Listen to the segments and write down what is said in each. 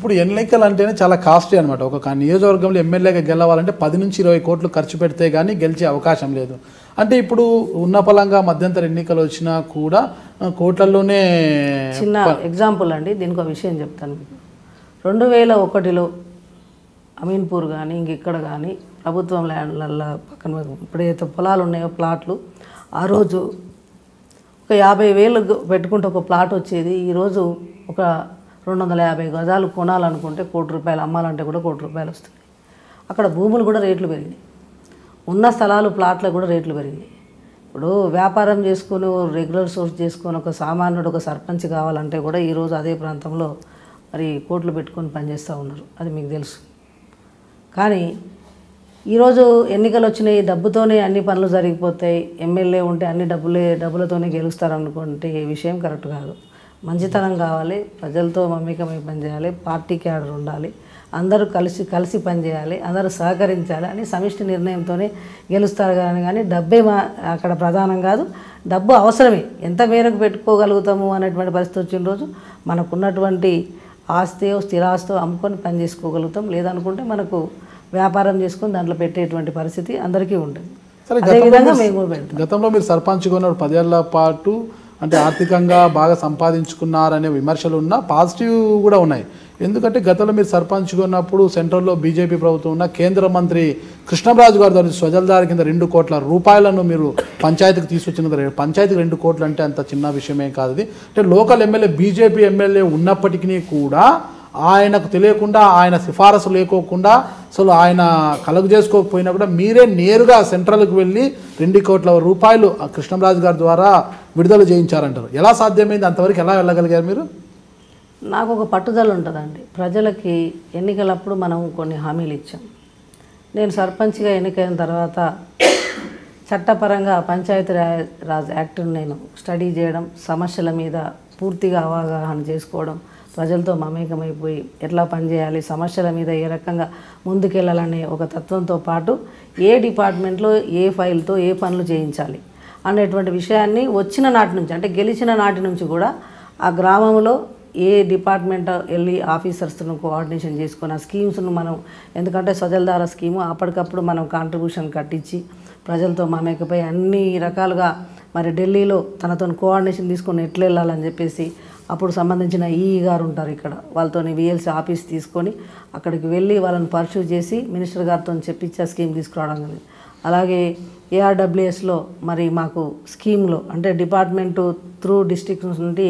ఇప్పుడు ఎన్నికలు అంటేనే చాలా కాస్ట్లీ అనమాట. ఒక నియోజకవర్గంలో ఎమ్మెల్యేగా గెలవాలంటే 10 నుంచి 20 కోట్లు ఖర్చు పెడితే కానీ గెలిచే అవకాశం లేదు. అంటే ఇప్పుడు ఉన్న పలంగా మధ్యంతర ఎన్నికలు వచ్చినా కూడా కోట్లలోనే. చిన్న ఎగ్జాంపుల్ అండి, దీనికి ఒక విషయం చెప్తాను మీకు. 2001లో అమీన్పూర్ కానీ ఇంకెక్కడ కానీ ప్రభుత్వం ల్యాండ్లల్లో పక్కన ఇప్పుడైతే పొలాలు ఉన్నాయో ప్లాట్లు, ఆ రోజు ఒక 50,000 పెట్టుకుంటే ఒక ప్లాట్ వచ్చేది. ఈరోజు ఒక 250 గజాలు కొనాలనుకుంటే ₹1,00,00,000, అమ్మాలంటే కూడా ₹1,00,00,000 వస్తుంది. అక్కడ భూములు కూడా రేట్లు పెరిగినాయి, ఉన్న స్థలాలు ప్లాట్లకు కూడా రేట్లు పెరిగినాయి. ఇప్పుడు వ్యాపారం చేసుకుని రెగ్యులర్ సోర్స్ చేసుకొని ఒక సామాన్యుడు ఒక సర్పంచ్ కావాలంటే కూడా ఈరోజు అదే ప్రాంతంలో మరి కోట్లు పెట్టుకొని పనిచేస్తూ ఉన్నారు, అది మీకు తెలుసు. కానీ ఈరోజు ఎన్నికలు వచ్చినాయి, డబ్బుతోనే అన్ని పనులు జరిగిపోతాయి, ఎమ్మెల్యే ఉంటే అన్ని డబ్బులతోనే గెలుస్తారనుకుంటే ఈ విషయం కరెక్ట్ కాదు. మంచితనం కావాలి, ప్రజలతో మమేకమై పనిచేయాలి, పార్టీ క్యాడర్ ఉండాలి, అందరూ కలిసి పనిచేయాలి, అందరూ సహకరించాలి అని సమిష్టి నిర్ణయంతోనే గెలుస్తారు. కానీ డబ్బే అక్కడ ప్రధానం కాదు, డబ్బు అవసరమే, ఎంత మేరకు పెట్టుకోగలుగుతాము అనేటువంటి పరిస్థితి వచ్చిన రోజు మనకున్నటువంటి ఆస్తియో స్థిరాస్తో అమ్ముకొని పని చేసుకోగలుగుతాం. లేదనుకుంటే మనకు వ్యాపారం చేసుకొని దాంట్లో పెట్టేటువంటి పరిస్థితి అందరికీ ఉంటుంది. అదేవిధంగా మేము కూడా పెడతాం. గతంలో మీరు సర్పంచ్గా ఉన్న 10 ఏళ్ల పాటు అంటే ఆర్థికంగా బాగా సంపాదించుకున్నారనే విమర్శలు ఉన్నా పాజిటివ్ కూడా ఉన్నాయి. ఎందుకంటే గతంలో మీరు సర్పంచ్గా ఉన్నప్పుడు సెంట్రల్లో బీజేపీ ప్రభుత్వం ఉన్న కేంద్ర మంత్రి కృష్ణంరాజు గారి ద్వారా స్వజల్దారి కింద ₹2 కోట్ల మీరు పంచాయతీకి తీసుకొచ్చిన. పంచాయతీకి 2 కోట్లు అంటే అంత చిన్న విషయమే కాదు. అది అంటే లోకల్ ఎమ్మెల్యే బీజేపీ ఎమ్మెల్యే ఉన్నప్పటికీ కూడా ఆయనకు తెలియకుండా, ఆయన సిఫారసు లేకోకుండా, అసలు ఆయన కలుగు చేసుకోకపోయినా కూడా మీరే నేరుగా సెంట్రల్కి వెళ్ళి ₹2 కోట్ల కృష్ణంరాజు గారి ద్వారా విడుదల చేయించారంటారు. ఎలా సాధ్యమైంది? అంతవరకు ఎలా వెళ్ళగలిగారు మీరు? నాకు ఒక పట్టుదల ఉంటుందండి. ప్రజలకి ఎన్నికలప్పుడు మనం కొన్ని హామీలు ఇచ్చాం. నేను సర్పంచ్గా ఎన్నికైన తర్వాత చట్టపరంగా పంచాయతీ రాజ్ యాక్ట్ను నేను స్టడీ చేయడం, సమస్యల మీద పూర్తిగా అవగాహన చేసుకోవడం, ప్రజలతో మమేకమైపోయి ఎట్లా పనిచేయాలి, సమస్యల మీద ఏ రకంగా ముందుకెళ్ళాలనే ఒక తత్వంతో పాటు ఏ డిపార్ట్మెంట్లో ఏ ఫైల్తో ఏ పనులు చేయించాలి అనేటువంటి విషయాన్ని వచ్చిన నాటి నుంచి, అంటే గెలిచిన నాటి నుంచి కూడా ఆ గ్రామంలో ఏ డిపార్ట్మెంట్ వెళ్ళి ఆఫీసర్స్ను కోఆర్డినేషన్ చేసుకొని ఆ స్కీమ్స్ను మనం, ఎందుకంటే సజల్దార స్కీము అప్పటికప్పుడు మనం కాంట్రిబ్యూషన్ కట్టించి ప్రజలతో మమేకపై అన్ని రకాలుగా మరి ఢిల్లీలో తనతో కోఆర్డినేషన్ తీసుకొని ఎట్లా వెళ్ళాలని చెప్పేసి అప్పుడు సంబంధించిన ఈఈ గారు ఉంటారు ఇక్కడ, వాళ్ళతో విఎల్సీ ఆఫీస్ తీసుకొని అక్కడికి వెళ్ళి వాళ్ళని పర్సూ చేసి మినిస్టర్ గారితో చెప్పించి ఆ స్కీమ్ తీసుకురావడం జరిగింది. అలాగే ఏఆర్డబ్ల్యూఎస్లో మరి మాకు స్కీమ్లో అంటే డిపార్ట్మెంటు త్రూ డిస్ట్రిక్ట్స్ నుండి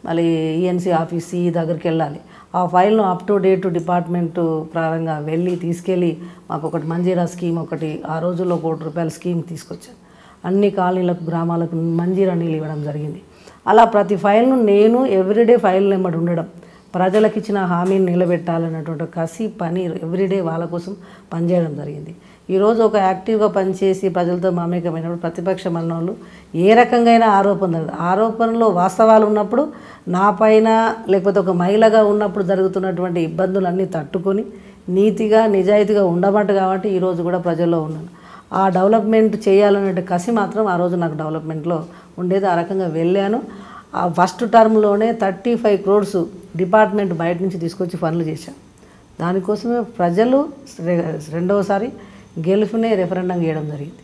మళ్ళీ ఈఎన్సీ ఆఫీస్ ఈ దగ్గరికి వెళ్ళాలి, ఆ ఫైల్ను అప్ టు డేట్ డిపార్ట్మెంటు ప్రారంగా వెళ్ళి తీసుకెళ్ళి మాకు ఒకటి మంజీరా స్కీమ్ ఒకటి ఆ రోజుల్లో ₹1,00,00,000 స్కీమ్ తీసుకొచ్చాను. అన్ని కాలనీలకు గ్రామాలకు మంజీరా నీళ్ళు ఇవ్వడం జరిగింది. అలా ప్రతి ఫైల్ను నేను ఎవ్రీడే ఫైల్ నెంబర్ ఉండడం, ప్రజలకు ఇచ్చిన హామీని నిలబెట్టాలన్నటువంటి కసి పని ఎవ్రీడే వాళ్ళ కోసం పనిచేయడం జరిగింది. ఈరోజు ఒక యాక్టివ్గా పనిచేసి ప్రజలతో మమేకమైనప్పుడు ప్రతిపక్షం అన్నోళ్ళు ఏ రకంగా ఆరోపణలో వాస్తవాలు ఉన్నప్పుడు నా పైన లేకపోతే ఒక మహిళగా ఉన్నప్పుడు జరుగుతున్నటువంటి ఇబ్బందులన్నీ తట్టుకొని నీతిగా నిజాయితీగా ఉండబట్టు కాబట్టి ఈరోజు కూడా ప్రజల్లో ఉన్నాను. ఆ డెవలప్మెంట్ చేయాలనే కసి మాత్రం ఆ రోజు నాకు డెవలప్మెంట్లో ఉండేది. ఆ రకంగా వెళ్ళాను. ఆ ఫస్ట్ టర్మ్లోనే 35 crores డిపార్ట్మెంట్ బయట నుంచి తీసుకొచ్చి పనులు చేశాను. దానికోసమే ప్రజలు రెండవసారి గెలుపునే రెఫరెండం చేయడం జరిగింది.